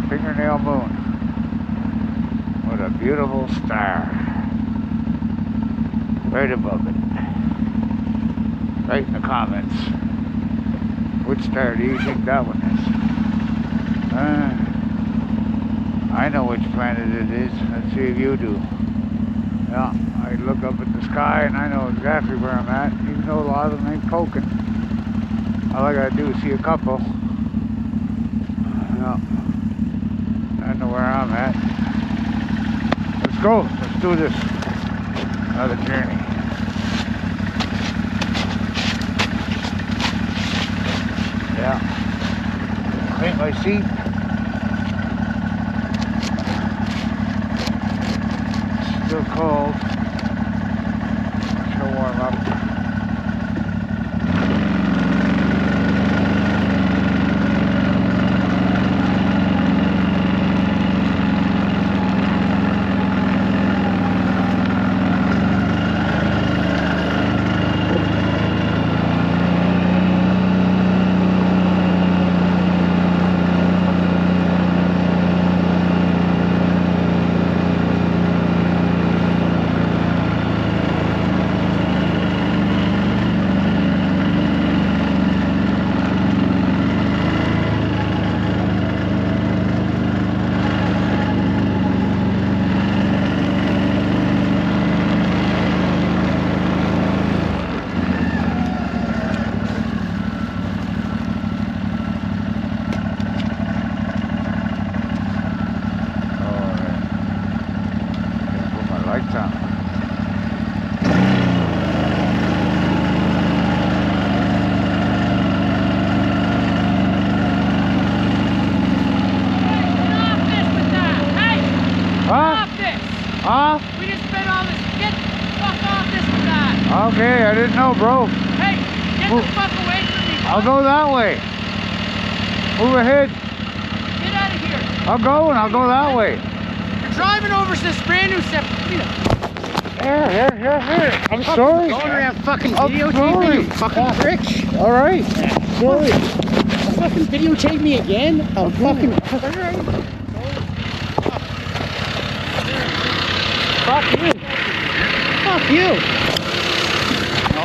fingernail moon with a beautiful star right above it. Write in the comments, which star do you think that one is? I know which planet it is. Let's see if you do. Yeah, I look up at the sky and I know exactly where I'm at, even though a lot of them ain't poking. All I gotta do is see a couple. Yeah, I know where I'm at. Let's go. Let's do this. Another journey. Yeah. Clean my seat. Still cold. She'll warm up. We just spent all this. Get the fuck off this guy. Okay, I didn't know, bro. Hey, get the fuck away from me. I'll go that way. Move ahead. Get out of here. I'll go that way. You're driving over this brand new set. Here. I'm sorry. Going around fucking videotaping me, you fucking prick. All right. Sorry. Fucking videotape me again? Oh, fucking. Fuck you. Fuck you. No.